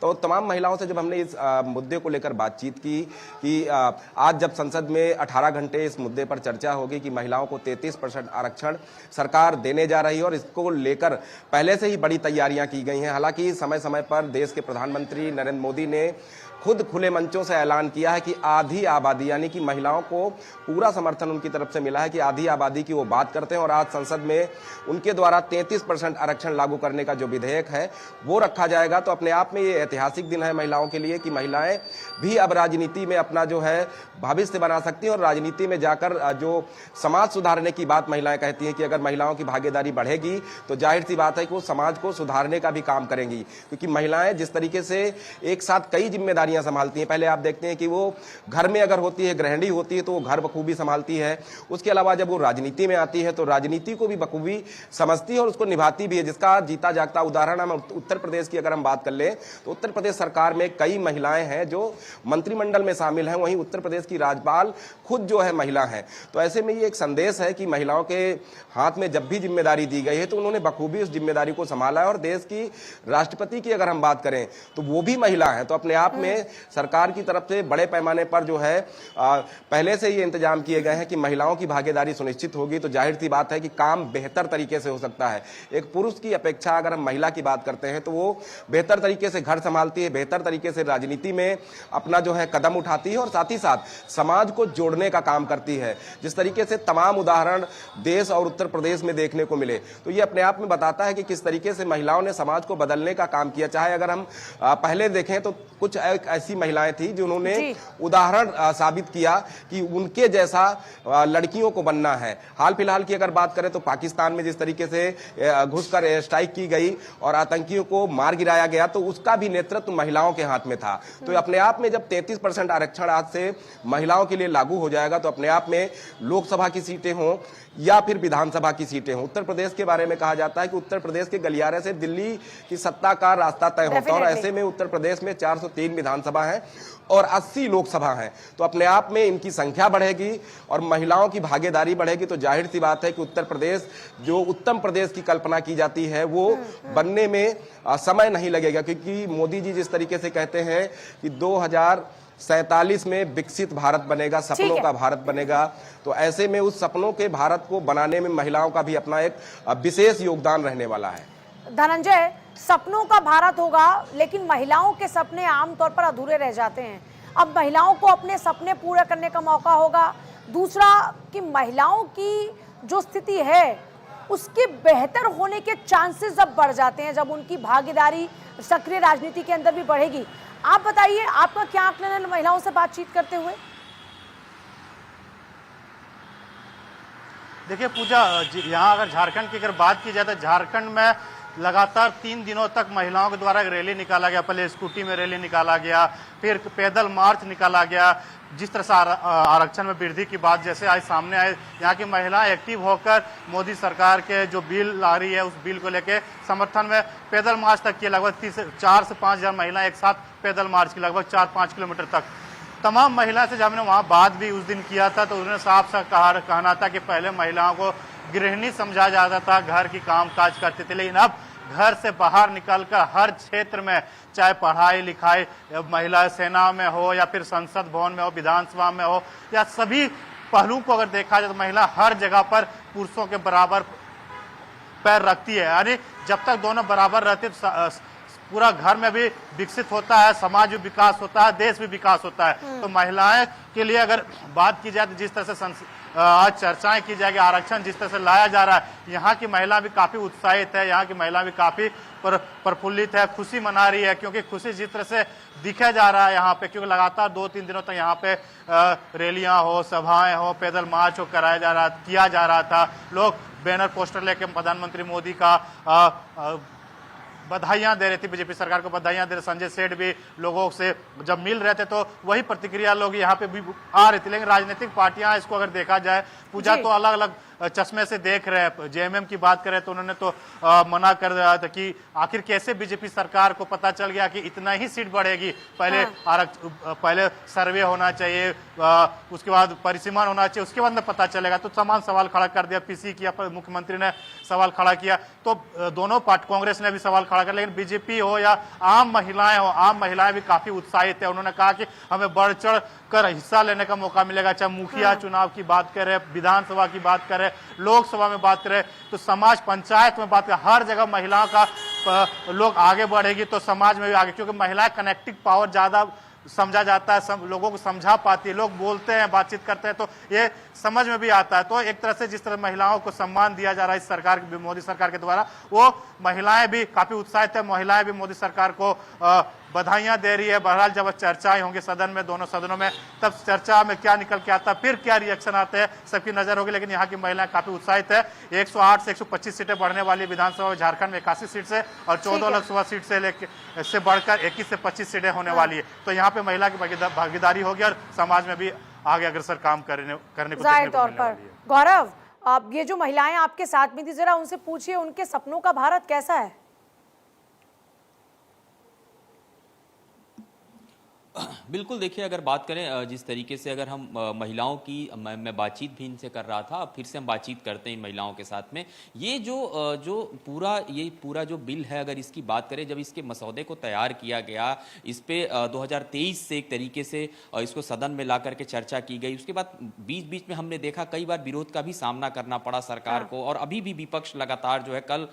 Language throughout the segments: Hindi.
तो तमाम महिलाओं से जब हमने इस मुद्दे को लेकर बातचीत की कि आज जब संसद में 18 घंटे इस मुद्दे पर चर्चा होगी कि महिलाओं को 33% आरक्षण सरकार देने जा रही है और इसको लेकर पहले से ही बड़ी तैयारियां की गई हैं। हालांकि समय समय पर देश के प्रधानमंत्री नरेंद्र मोदी ने खुद खुले मंचों से ऐलान किया है कि आधी आबादी यानी कि महिलाओं को पूरा समर्थन उनकी तरफ से मिला है कि आधी आबादी की वो बात करते हैं और आज संसद में उनके द्वारा 33% आरक्षण लागू करने का जो विधेयक है वो रखा जाएगा। तो अपने आप में ये ऐतिहासिक दिन है महिलाओं के लिए कि महिलाएं भी अब राजनीति में अपना जो है भविष्य बना सकती हैं और राजनीति में जाकर जो समाज सुधारने की बात महिलाएं कहती हैं कि अगर महिलाओं की भागीदारी बढ़ेगी तो जाहिर सी बात है कि वो समाज को सुधारने का भी काम करेंगी, क्योंकि महिलाएं जिस तरीके से एक साथ कई जिम्मेदारियां संभालती हैं। पहले आप देखते हैं कि वो घर में अगर होती है, गृहिणी होती है, तो वो घर बखूबी संभालती है। उसके अलावा जब वो राजनीति में आती है तो राजनीति को भी बखूबी समझती है और उसको निभाती भी है, जिसका जीता जागता उदाहरण हम उत्तर प्रदेश की अगर हम बात कर लें तो उत्तर प्रदेश सरकार में कई महिलाएं हैं जो मंत्रिमंडल में शामिल हैं। वहीं उत्तर प्रदेश की राज्यपाल खुद जो है महिला है। तो ऐसे में ये एक संदेश है कि महिलाओं के हाथ में जब भी जिम्मेदारी दी गई है तो उन्होंने बखूबी उस जिम्मेदारी को संभाला है। और देश की राष्ट्रपति की अगर हम बात करें तो वो भी महिला है। तो अपने आप में सरकार की तरफ से बड़े पैमाने पर जो है पहले से ये इंतजाम किए गए हैं कि महिलाओं की भागीदारी सुनिश्चित होगी तो जाहिर सी बात है कि काम बेहतर तरीके से हो सकता है। एक पुरुष की अपेक्षा अगर हम महिला की बात करते हैं तो वो बेहतर तरीके से घर संभालती है, बेहतर तरीके से राजनीति में अपना जो है कदम उठाती है और साथ ही साथ समाज को जोड़ने का काम करती है। जिस तरीके से तमाम उदाहरण देश और उत्तर प्रदेश में देखने को मिले तो ये अपने आप में बताता है कि किस तरीके से महिलाओं ने समाज को बदलने का काम किया। चाहे अगर हम पहले देखें तो कुछ ऐसी महिलाएं थी जिन्होंने उदाहरण साबित किया कि उनके जैसा लड़कियों को बनना है। हाल फिलहाल की अगर बात करें तो पाकिस्तान में जिस तरीके से घुसकर स्ट्राइक की गई और आतंकियों को मार गिराया गया तो उसका भी नेतृत्व महिलाओं के हाथ में था। तो अपने आप में जब 33% आरक्षण आज से महिलाओं के लिए लागू हो जाएगा तो अपने आप में लोकसभा की सीटें हों या फिर विधानसभा की सीटें हों, उत्तर प्रदेश के बारे में कहा जाता है कि उत्तर प्रदेश के गलियारे से दिल्ली की सत्ता का रास्ता तय होता है और ऐसे में उत्तर प्रदेश में 403 विधानसभा है और 80 लोकसभा है। तो अपने आप में इनकी संख्या बढ़ेगी और महिलाओं की भागीदारी बढ़ेगी तो जाहिर सी बात है कि उत्तर प्रदेश जो उत्तम प्रदेश की कल्पना की जाती है वो बनने में समय नहीं लगेगा, क्योंकि मोदी जी जिस तरीके से कहते हैं कि 2047 में विकसित भारत बनेगा, सपनों का भारत बनेगा। तो ऐसे में उस सपनों के भारत को बनाने में महिलाओं का भी अपना एक विशेष योगदान रहने वाला है। धनंजय, सपनों का भारत होगा लेकिन महिलाओं के सपने आमतौर पर अधूरे रह जाते हैं। अब महिलाओं को अपने सपने पूरा करने का मौका होगा। दूसरा कि महिलाओं की जो स्थिति है उसके बेहतर होने के चांसेस अब बढ़ जाते हैं जब उनकी भागीदारी सक्रिय राजनीति के अंदर भी बढ़ेगी। आप बताइए, आपका क्या आकलन है महिलाओं से बातचीत करते हुए? देखिए पूजा, यहाँ अगर झारखंड की अगर बात की जाए तो झारखंड में लगातार 3 दिनों तक महिलाओं के द्वारा रैली निकाला गया। पहले स्कूटी में रैली निकाला गया, फिर पैदल मार्च निकाला गया। जिस तरह से आरक्षण में वृद्धि की बात जैसे आज सामने आए, यहाँ की महिलाएं एक्टिव होकर मोदी सरकार के जो बिल आ रही है उस बिल को लेके समर्थन में पैदल मार्च तक किए। लगभग 4 से 5 हजार महिलाएं एक साथ पैदल मार्च की, लगभग 4-5 किलोमीटर तक। तमाम महिला से जब हमने वहाँ बात भी उस दिन किया था तो उन्होंने साफ साफ कहना था कि पहले महिलाओं को गृहिणी समझा जाता था, घर की काम काज करते थे, लेकिन अब घर से बाहर निकलकर हर क्षेत्र में, चाहे पढ़ाई लिखाई महिला सेना में हो या फिर संसद भवन में हो, विधानसभा में हो, या सभी पहलुओं को अगर देखा जाए तो महिला हर जगह पर पुरुषों के बराबर पैर रखती है। यानी जब तक दोनों बराबर रहते पूरा घर में भी विकसित होता है, समाज भी विकास होता है, देश भी विकास होता है। तो महिलाएं के लिए अगर बात की जाए तो जिस तरह से आज चर्चाएं की जाएगी, आरक्षण जिस तरह से लाया जा रहा है, यहाँ की महिला भी काफी उत्साहित है, यहाँ की महिला भी काफी प्रफुल्लित है, खुशी मना रही है। क्योंकि खुशी जिस तरह से दिखा जा रहा है यहाँ पे, क्योंकि लगातार 2-3 दिनों तक यहाँ पे रैलियां हो, सभाएं हो, पैदल मार्च हो किया जा रहा था। लोग बैनर पोस्टर लेके प्रधानमंत्री मोदी का बधाइयां दे रहे थे, बीजेपी सरकार को बधाइयां दे रहे। संजय सेठ भी लोगों से जब मिल रहे थे तो वही प्रतिक्रिया लोग यहाँ पे भी आ रही थी। लेकिन राजनीतिक पार्टियां इसको अगर देखा जाए पूजा तो अलग अलग चश्मे से देख रहे हैं। जेएमएम की बात करें तो उन्होंने तो मना कर दिया था कि आखिर कैसे बीजेपी सरकार को पता चल गया कि इतना ही सीट बढ़ेगी। पहले पहले सर्वे होना चाहिए, उसके बाद परिसीमन होना चाहिए, उसके बाद में पता चलेगा। तो समान सवाल खड़ा कर दिया, पीसी किया, मुख्यमंत्री ने सवाल खड़ा किया। तो दोनों पार्टी, कांग्रेस ने भी सवाल खड़ा किया, लेकिन बीजेपी हो या आम महिलाएं हो, आम महिलाएं भी काफी उत्साहित है। उन्होंने कहा कि हमें बढ़ चढ़ कर हिस्सा लेने का मौका मिलेगा, चाहे मुखिया चुनाव की बात करें, विधानसभा की बात करें, लोकसभा में बात करें, तो समाज पंचायत में बात करें, हर जगह महिलाओं का लोग आगे बढ़ेगी तो समाज में भी आगे, क्योंकि महिलाएं कनेक्टिंग पावर ज्यादा समझा जाता है, सब लोगों को समझा पाती है, लोग बोलते हैं, बातचीत करते हैं, तो ये समझ में भी आता है। तो एक तरह से जिस तरह महिलाओं को सम्मान दिया जा रहा है इस सरकार, मोदी सरकार के द्वारा, वो महिलाएं भी काफी उत्साहित है। महिलाएं भी मोदी सरकार को बधाइयां दे रही है। बहरहाल जब चर्चाएं होंगी सदन में, दोनों सदनों में, तब चर्चा में क्या निकल के आता है, फिर क्या रिएक्शन आते हैं, सबकी नजर होगी। लेकिन यहाँ की महिलाएं काफी उत्साहित है। 108 से 125 सीटें बढ़ने वाली विधानसभा में झारखंड में 81 सीट से, और 14 लोकसभा सीट से बढ़कर 21 से 25 सीटें होने वाली है। तो यहाँ पे महिला की भागीदारी होगी और समाज में भी आगे अग्रसर काम करने को जाहिर तौर पर। गौरव, अब ये जो महिलाएं आपके साथ में थी, जरा उनसे पूछिए उनके सपनों का भारत कैसा है? बिल्कुल, देखिए अगर बात करें जिस तरीके से अगर हम महिलाओं की मैं बातचीत भी इनसे कर रहा था, अब फिर से हम बातचीत करते हैं इन महिलाओं के साथ में। ये जो पूरा जो बिल है, अगर इसकी बात करें, जब इसके मसौदे को तैयार किया गया, इस पे 2023 से एक तरीके से इसको सदन में ला करके चर्चा की गई। उसके बाद बीच बीच में हमने देखा कई बार विरोध का भी सामना करना पड़ा सरकार को, और अभी भी विपक्ष लगातार जो है, कल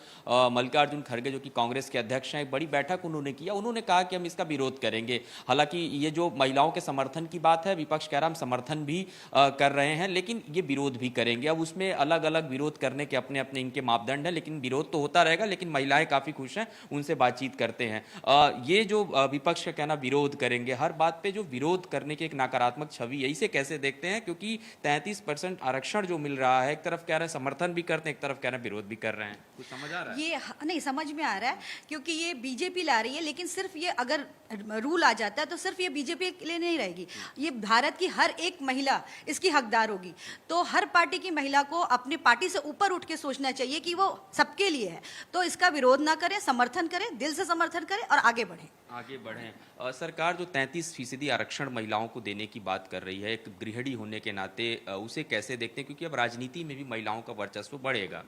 मल्लिकार्जुन खड़गे जो कि कांग्रेस के अध्यक्ष हैं, एक बड़ी बैठक उन्होंने किया, उन्होंने कहा कि हम इसका विरोध करेंगे। हालांकि ये जो महिलाओं के समर्थन की बात है, विपक्ष कह रहा हम समर्थन भी कर रहे हैं, लेकिन ये विरोध भी करेंगे। अब उसमें अलग अलग विरोध करने के अपने अपने इनके मापदंड है, लेकिन विरोध तो होता रहेगा। लेकिन महिलाएं काफी खुश हैं, उनसे बातचीत करते हैं। ये जो विपक्ष का कहना विरोध करेंगे, हर बात पे जो विरोध करने की एक नकारात्मक छवि है, इसे कैसे देखते हैं? क्योंकि 33% आरक्षण जो मिल रहा है, एक तरफ कह रहे हैं समर्थन भी करते हैं, एक तरफ कह रहे हैं विरोध भी कर रहे हैं। कुछ समझ आ रहा है? ये नहीं समझ में आ रहा है, क्योंकि ये बीजेपी ला रही है, लेकिन सिर्फ ये अगर रूल आ जाता है तो सिर्फ ये बीजेपी के लिए नहीं रहेगी, ये भारत की हर एक महिला इसकी हकदार होगी। तो हर पार्टी की महिला को अपनी पार्टी से ऊपर उठ के सोचना चाहिए कि वो सबके लिए है। तो इसका विरोध ना करें, समर्थन करें, दिल से समर्थन करें और आगे बढ़ें। सरकार जो 33% आरक्षण महिलाओं को देने की बात कर रही है, एक गृहिणी होने के नाते उसे कैसे देखते हैं? क्योंकि अब राजनीति में भी महिलाओं का वर्चस्व बढ़ेगा।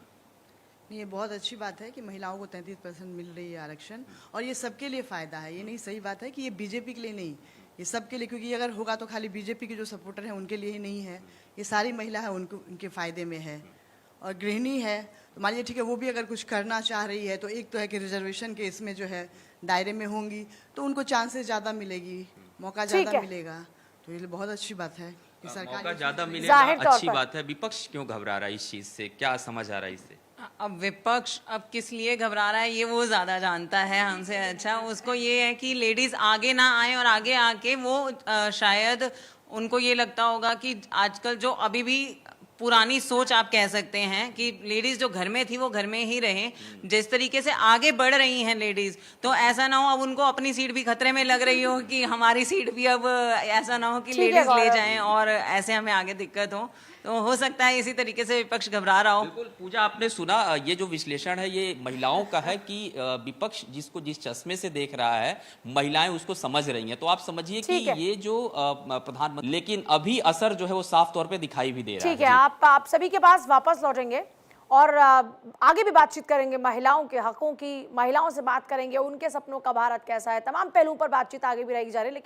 ये बहुत अच्छी बात है कि महिलाओं को 33% मिल रही है आरक्षण, और ये सबके लिए फ़ायदा है। ये नहीं, सही बात है कि ये बीजेपी के लिए नहीं, ये सबके लिए, क्योंकि अगर होगा तो खाली बीजेपी के जो सपोर्टर हैं उनके लिए ही नहीं है, ये सारी महिला है उनके फ़ायदे में है। और गृहिणी है तो मान लीजिए ठीक है, वो भी अगर कुछ करना चाह रही है तो एक तो है कि रिजर्वेशन के इसमें जो है दायरे में होंगी तो उनको चांसेस ज़्यादा मिलेगी, मौका ज़्यादा मिलेगा। तो ये बहुत अच्छी बात है कि सरकार मौका ज़्यादा मिलेगा, अच्छी बात है। विपक्ष क्यों घबरा रहा है इस चीज़ से? क्या समझ आ रहा है इससे? अब विपक्ष अब किस लिए घबरा रहा है ये वो ज़्यादा जानता है हमसे अच्छा। उसको ये है कि लेडीज़ आगे ना आए, और आगे आके वो शायद उनको ये लगता होगा कि आजकल जो अभी भी पुरानी सोच आप कह सकते हैं कि लेडीज़ जो घर में थी वो घर में ही रहें, जिस तरीके से आगे बढ़ रही हैं लेडीज़, तो ऐसा ना हो अब उनको अपनी सीट भी खतरे में लग रही हो कि हमारी सीट भी अब ऐसा ना हो कि लेडीज़ ले जाएं और ऐसे हमें आगे दिक्कत हो सकता है इसी तरीके से विपक्ष घबरा रहा हो। बिल्कुल पूजा, आपने सुना ये जो विश्लेषण है ये महिलाओं का है कि विपक्ष जिसको जिस चश्मे से देख रहा है, महिलाएं उसको समझ रही हैं। तो आप समझिए कि ये जो प्रधानमंत्री, लेकिन अभी असर जो है वो साफ तौर पे दिखाई भी दे रहा है। ठीक है, आप सभी के पास वापस लौटेंगे और आगे भी बातचीत करेंगे महिलाओं के हकों की, महिलाओं से बात करेंगे, उनके सपनों का भारत कैसा है, तमाम पहलुओं पर बातचीत आगे भी रहेगी जारी। लेकिन